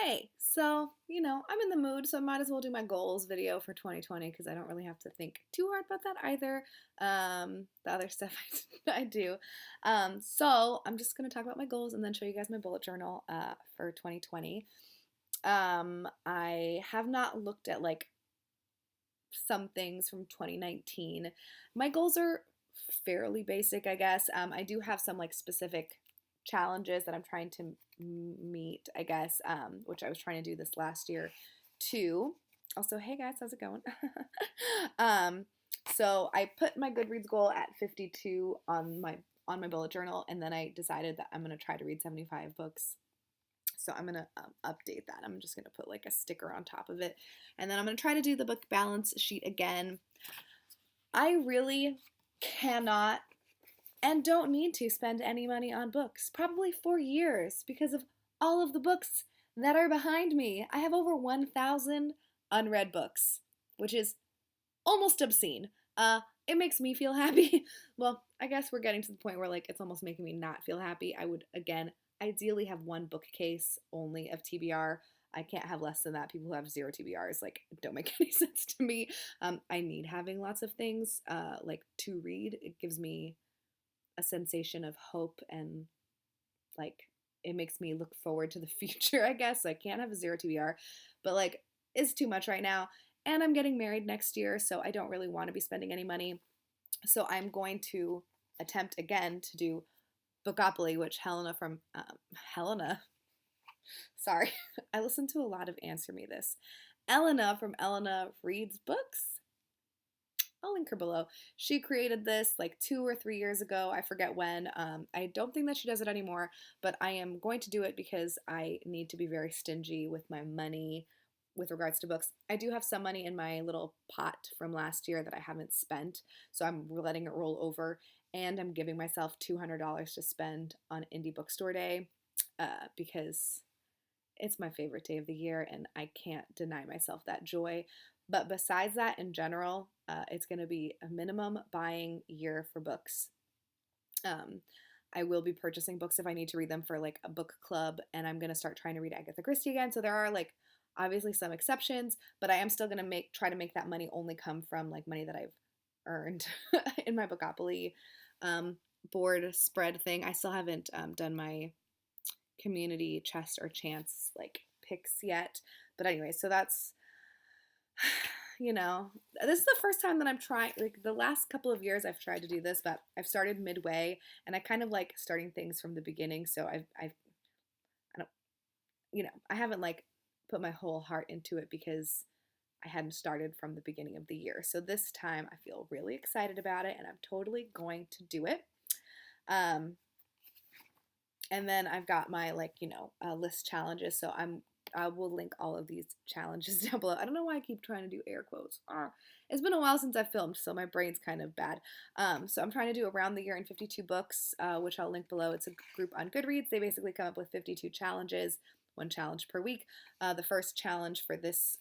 Hey, so, I'm in the mood, so I might as well do my goals video for 2020 because I don't really have to think too hard about that either. The other stuff I do. So I'm just going to talk about my goals and then show you guys my bullet journal for 2020. I have not looked at like some things from 2019. My goals are fairly basic, I guess. I do have some like specific challenges that I'm trying to meet, I guess, which I was trying to do this last year too. Also, hey guys, how's it going? um, so I put my Goodreads goal at 52 on my bullet journal, and then I decided that I'm gonna try to read 75 books. So I'm gonna update that. I'm just gonna put like a sticker on top of it, and then I'm gonna try to do the book balance sheet again. I really cannot and don't need to spend any money on books, probably for years, because of all of the books that are behind me. I have over 1,000 unread books, which is almost obscene. It makes me feel happy. Well, I guess we're getting to the point where like it's almost making me not feel happy. I would again ideally have one bookcase only of TBR. I can't have less than that. People who have zero TBRs like don't make any sense to me. I need having lots of things like to read. It gives me a sensation of hope and like it makes me look forward to the future, I guess. So I can't have a zero TBR, but like it's too much right now. And I'm getting married next year, so I don't really want to be spending any money. So I'm going to attempt again to do Bookopoly, which Helena, sorry, I listened to a lot of Answer Me This. Elena from Elena Reads Books. I'll link her below. She created this like 2 or 3 years ago. I forget when. I don't think that she does it anymore, but I am going to do it because I need to be very stingy with my money with regards to books. I do have some money in my little pot from last year that I haven't spent, so I'm letting it roll over, and I'm giving myself $200 to spend on Indie Bookstore Day because it's my favorite day of the year, and I can't deny myself that joy. But besides that, in general, it's going to be a minimum buying year for books. Um, I will be purchasing books if I need to read them for like a book club, and I'm going to start trying to read Agatha Christie again. So there are like obviously some exceptions, but I am still going to try to make that money only come from like money that I've earned in my Bookopoly board spread thing. I still haven't done my community chest or chance like picks yet, but anyway, so that's this is the first time that I'm trying, like the last couple of years I've tried to do this, but I've started midway and I kind of like starting things from the beginning. So I don't, I haven't like put my whole heart into it because I hadn't started from the beginning of the year. So this time I feel really excited about it and I'm totally going to do it. And then I've got my list challenges. So I will link all of these challenges down below. I don't know why I keep trying to do air quotes. It's been a while since I've filmed, so my brain's kind of bad. So I'm trying to do Around the Year in 52 Books, which I'll link below. It's a group on Goodreads. They basically come up with 52 challenges, one challenge per week. The first challenge for this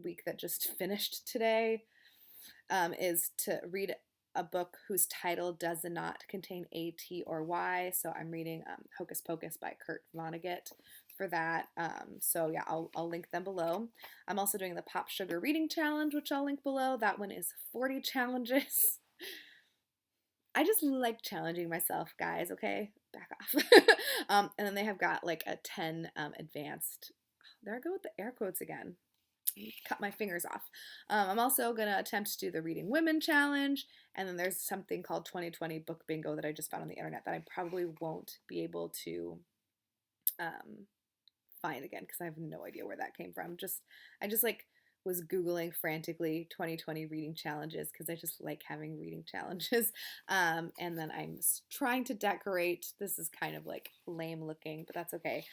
week that just finished today is to read a book whose title does not contain A, T, or Y. So I'm reading Hocus Pocus by Kurt Vonnegut for that. So yeah, I'll link them below. I'm also doing the Pop Sugar Reading Challenge, which I'll link below. That one is 40 challenges. I just like challenging myself, guys, okay? Back off. And then they have got like a 10 advanced. There I go with the air quotes again. Cut my fingers off. I'm also going to attempt to do the Reading Women Challenge, and then there's something called 2020 Book Bingo that I just found on the internet that I probably won't be able to find again because I have no idea where that came from. I just like was Googling frantically 2020 reading challenges because I just like having reading challenges. And then I'm trying to decorate. This is kind of like lame looking, but that's okay.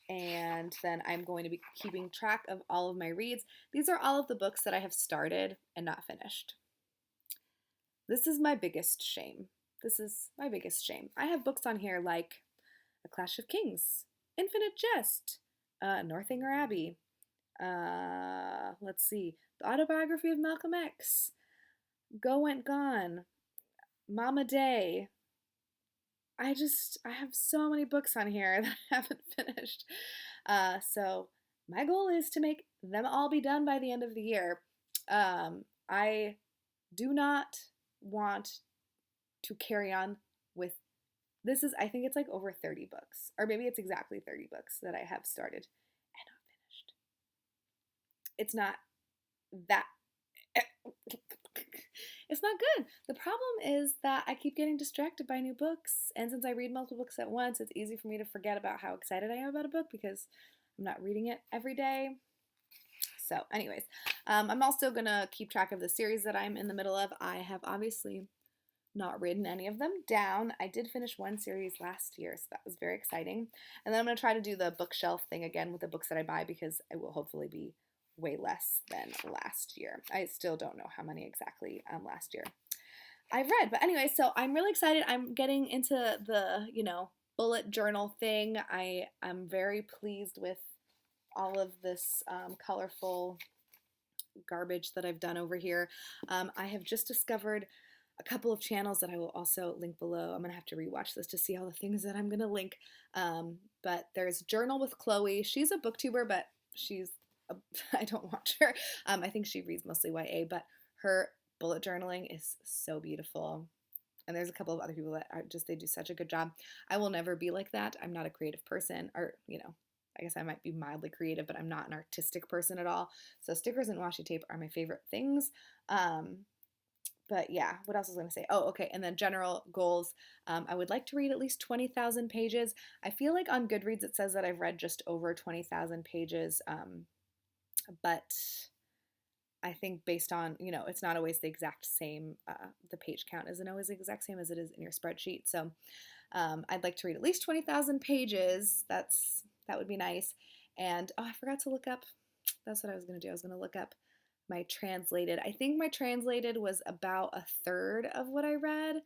And then I'm going to be keeping track of all of my reads. These are all of the books that I have started and not finished. This is my biggest shame. This is my biggest shame. I have books on here like A Clash of Kings, Infinite Jest, Northanger Abbey, let's see, The Autobiography of Malcolm X, Go Went Gone, Mama Day, I have so many books on here that I haven't finished. So my goal is to make them all be done by the end of the year. I do not want to carry on with this is I think it's like over 30 books, or maybe it's exactly 30 books that I have started and not finished. It's not that it's not good. The problem is that I keep getting distracted by new books, and since I read multiple books at once, it's easy for me to forget about how excited I am about a book because I'm not reading it every day. So, anyways, I'm also gonna keep track of the series that I'm in the middle of. I have obviously not written any of them down. I did finish one series last year, so that was very exciting. And then I'm going to try to do the bookshelf thing again with the books that I buy because it will hopefully be way less than last year. I still don't know how many exactly last year I've read. But anyway, so I'm really excited. I'm getting into the, bullet journal thing. I'm very pleased with all of this colorful garbage that I've done over here. I have just discovered a couple of channels that I will also link below. I'm going to have to rewatch this to see all the things that I'm going to link. But there's Journal with Chloe. She's a booktuber, but I don't watch her. I think she reads mostly YA, but her bullet journaling is so beautiful. And there's a couple of other people that they do such a good job. I will never be like that. I'm not a creative person, or, I guess I might be mildly creative, but I'm not an artistic person at all. So stickers and washi tape are my favorite things. But yeah, what else was I going to say? Oh, okay. And then general goals. I would like to read at least 20,000 pages. I feel like on Goodreads it says that I've read just over 20,000 pages. But I think based on, it's not always the exact same. The page count isn't always the exact same as it is in your spreadsheet. So I'd like to read at least 20,000 pages. That would be nice. And I forgot to look up. That's what I was going to do. I was going to look up my translated. I think my translated was about a third of what I read.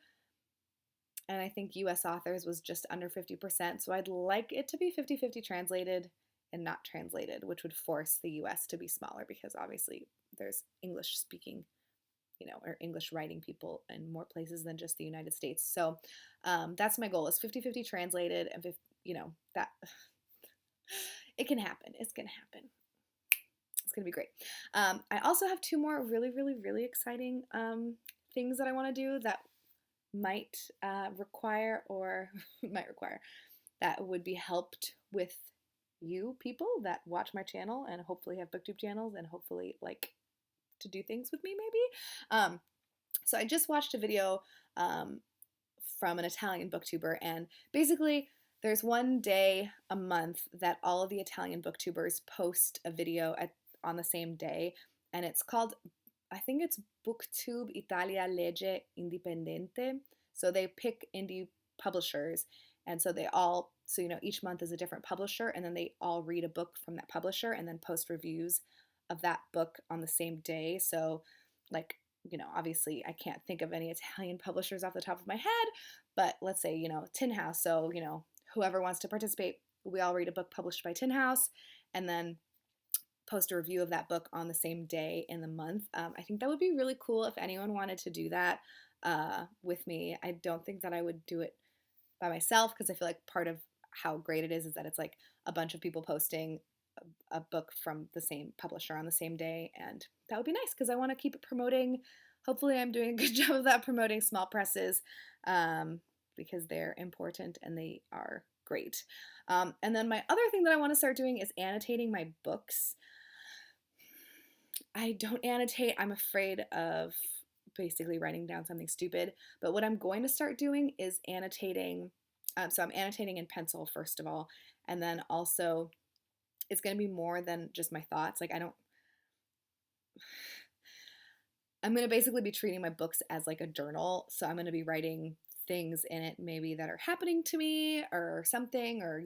And I think US authors was just under 50%. So I'd like it to be 50-50 translated and not translated, which would force the US to be smaller because obviously there's English speaking, or English writing people in more places than just the United States. So that's my goal is 50-50 translated and, that it can happen. It's going to happen. It's going to be great. I also have two more really, really, really exciting things that I want to do that might require that would be helped with you people that watch my channel and hopefully have booktube channels and hopefully like to do things with me maybe. So I just watched a video from an Italian booktuber, and basically there's one day a month that all of the Italian booktubers post a video on the same day, and it's called, I think it's Booktube Italia Legge Indipendente. So they pick indie publishers, and so each month is a different publisher, and then they all read a book from that publisher and then post reviews of that book on the same day. So obviously I can't think of any Italian publishers off the top of my head, but let's say, Tin House. So, whoever wants to participate, we all read a book published by Tin House and then post a review of that book on the same day in the month. I think that would be really cool if anyone wanted to do that with me. I don't think that I would do it by myself because I feel like part of how great it is that it's like a bunch of people posting a book from the same publisher on the same day, and that would be nice because I want to keep it promoting. Hopefully I'm doing a good job of that, promoting small presses because they're important and they are great. And then my other thing that I want to start doing is annotating my books. I don't annotate. I'm afraid of basically writing down something stupid, but what I'm going to start doing is annotating. So I'm annotating in pencil first of all, and then also it's going to be more than just my thoughts. I'm going to basically be treating my books as like a journal. So I'm going to be writing things in it maybe that are happening to me or something, or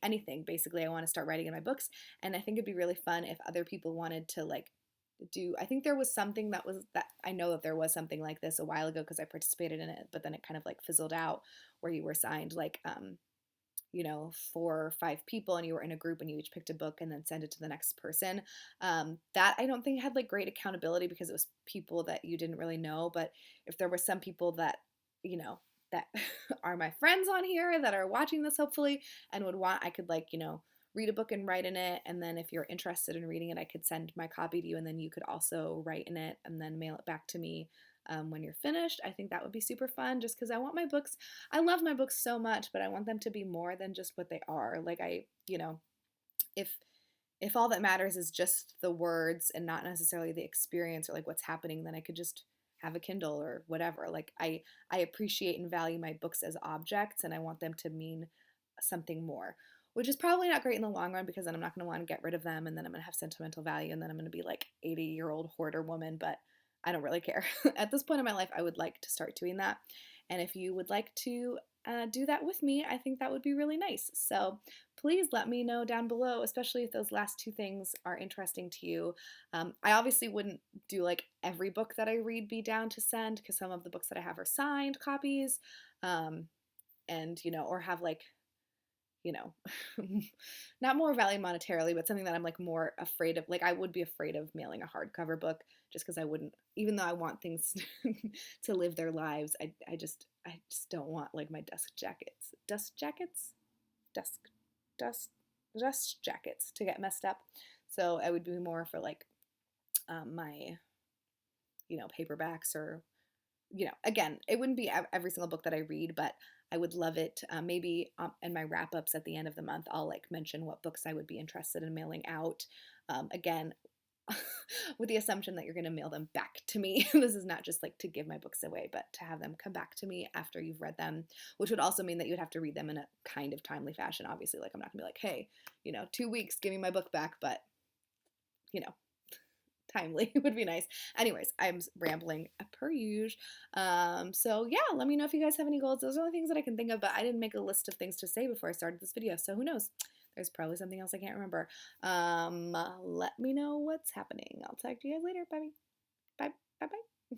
anything basically I want to start writing in my books. And I think it'd be really fun if other people wanted to I think there was something that I know that there was something like this a while ago because I participated in it, but then it kind of fizzled out where you were signed 4 or 5 people and you were in a group and you each picked a book and then sent it to the next person. That I don't think had great accountability because it was people that you didn't really know. But if there were some people that, that are my friends on here that are watching this hopefully and would want, I could like, read a book and write in it. And then if you're interested in reading it, I could send my copy to you and then you could also write in it and then mail it back to me when you're finished. I think that would be super fun just because I want my books, I love my books so much, but I want them to be more than just what they are. Like if if all that matters is just the words and not necessarily the experience or like what's happening, then I could just have a Kindle or whatever. Like I appreciate and value my books as objects and I want them to mean something more. Which is probably not great in the long run because then I'm not going to want to get rid of them and then I'm going to have sentimental value and then I'm going to be like 80-year-old hoarder woman, but I don't really care. At this point in my life, I would like to start doing that. And if you would like to do that with me, I think that would be really nice. So please let me know down below, especially if those last two things are interesting to you. I obviously wouldn't do like every book that I read be down to send because some of the books that I have are signed copies and, or have like, you know, not more value monetarily, but something that I'm like more afraid of. Like I would be afraid of mailing a hardcover book just because I wouldn't, even though I want things to live their lives, I just don't want like my dust jackets to get messed up. So I would be more for like my, paperbacks or again, it wouldn't be every single book that I read, but I would love it. Maybe in my wrap ups at the end of the month, I'll like mention what books I would be interested in mailing out. Again, with the assumption that you're going to mail them back to me. This is not just like to give my books away, but to have them come back to me after you've read them, which would also mean that you'd have to read them in a kind of timely fashion. Obviously, like I'm not going to be like, hey, 2 weeks, give me my book back, but you know, timely would be nice. Anyways, I'm rambling per usual. So yeah, let me know if you guys have any goals. Those are the things that I can think of, but I didn't make a list of things to say before I started this video, so who knows? There's probably something else I can't remember. Let me know what's happening. I'll talk to you guys later. Bye. Bye. Bye. Bye.